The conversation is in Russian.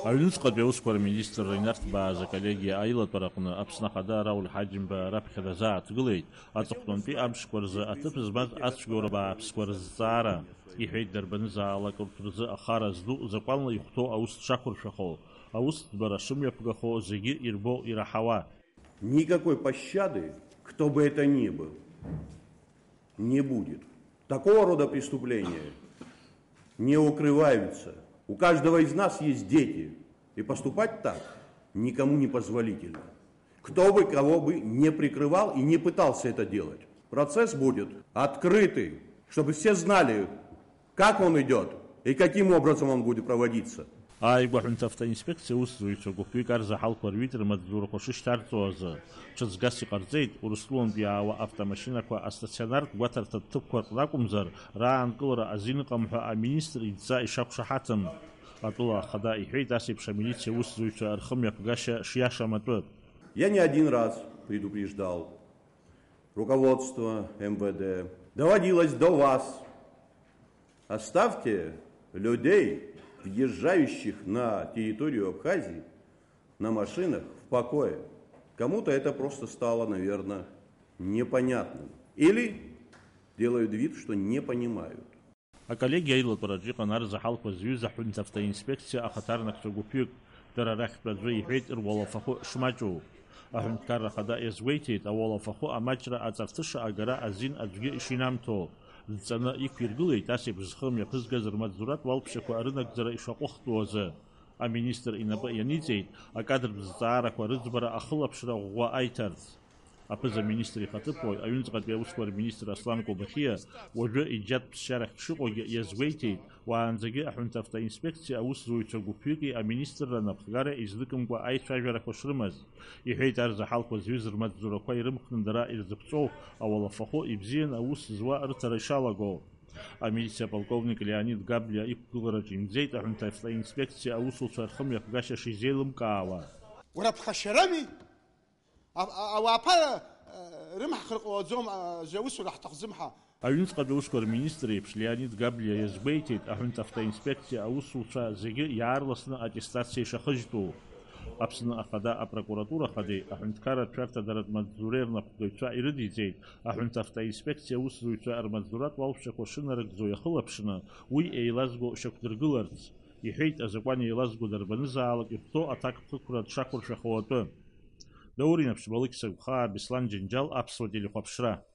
Аҩныҵҟатәи аусқәа министр Рейнард Бааз аколлегиа аилатәараҟны Аԥсны Ахада Рауль Ҳаџьымба раԥхьара азааҭгылеит аҵыхәтәантәи амшқәа рзы аҭыԥ змаз ацәгьоура бааԥсқәа рызҵаара, иҳәеит дарбанызаалак урҭ рзы ахара зду закәанла ихәҭоу аус дшақәыршәахо, аусӡбара шымҩаԥгахо зегьы ирбо ираҳауа. Никакой пощады, кто бы это ни был, не будет. Такого рода преступления не укрываются. У каждого из нас есть дети, и поступать так никому не позволительно. Кто бы кого бы не прикрывал и не пытался это делать. Процесс будет открытый, чтобы все знали, как он идет и каким образом он будет проводиться. Аигәаҳәынҭ автоинспекциа усзуҩцәа гәыԥҩык арзаҳалқәа рҩит рмаҵзурақәа шышьҭарҵо азы. Ҽыҵгас иҟарҵеит Урыстәылантәи иаауа автомашьынақәа астационартә гәаҭарҭатә ҭыԥқәа рҟны акәымзар, раанкылара азин ыҟам ҳәа аминистр идҵа ишақәшаҳаҭым. Атәыла Ахада иҳәеит ас еиԥш амилициа усзуҩцәа рхымҩаԥгашьа шиашам атәы. Я не один раз предупреждал руководство МВД, доводилось до вас. Оставьте людей, въезжающих на территорию Абхазии на машинах в покое. Кому-то это просто стало, наверное, непонятным. Или делают вид, что не понимают. Аколлегиа аилатәараҿы иҟан арзаҳалқәа зҩыз аҳәынҭ автоинспекциа ахаҭарнакцәа гәыԥҩык дара рахьтә аӡәы иҳәеит руалафахәы шмаҷу. Аҳәынҭқарра Ахада иазгәеиҭеит ауалафахәы амаҷра аҵарҭыша агара азин аӡәгьы ишинамҭо. Дҵаны иқәиргылеит ас еиԥш зхы мҩаԥызгаз рмаҵзуратә уалԥшьақәа рынагӡара ишаҟәыхтәу азы. Аминистр инапы ианиҵеит акадр зҵаарақәа рыӡбара ахылаԥшра ӷәӷәа аиҭарц. Аԥыза-министр ихаҭыԥуаҩ аҩынҵҟатәи аусқәа рминистр Аслан Кобахиа уажәы иџьатә ԥсшьарахь дшыҟоугьы иазгәеиҭеит уаанӡагьы аҳәынҭ автоинспекциа аусзуҩцәа гәыԥҩыки аминистрра напхгара излыкымкәа аицәажәарақәа шрымаз. Иҳәеит арзаҳалқәа зҩыз рмаҵзурақәа ирымхны дара ирзыԥҵәоу ауалафахәы ибзиан аус зуа рыҭара ишалаго. Амилициа полковник Леонид Габлиа иқәгылараҿ имӡеит аҳәынҭ автоинспекциа аусуцәа рхымҩаԥгашьа шизеилымкаауа. Аҩныҵҟатәи аусқәа рминистр еиԥш Леонид Габлиа иазгәеиҭеит аҳәынҭ автоинспекциа аусуцәа зегьы иаарласны аттестациа ишахыжьтәу. Аԥсны Ахада апрокуратура Ахадеи аҳәынҭқарратә шәарҭадаратә маҵзуреи рнапхгаҩцәа ирыдиҵеит аҳәынҭ автоинспекциа аусзуҩцәа рмаҵзуратә уалԥшьақәа шынарыгӡо иахылаԥшны уи еилазго шьақәдыргыларц. Иҳәеит азакәан еилазго дарбанызаалак ихәҭоу аҭакԥхықәра дшақәыршәахо атәы. Даурин Аԥшьбалықь Сагәхаа, Беслан Џьанџьал, Аԥсуа телехәаԥшра.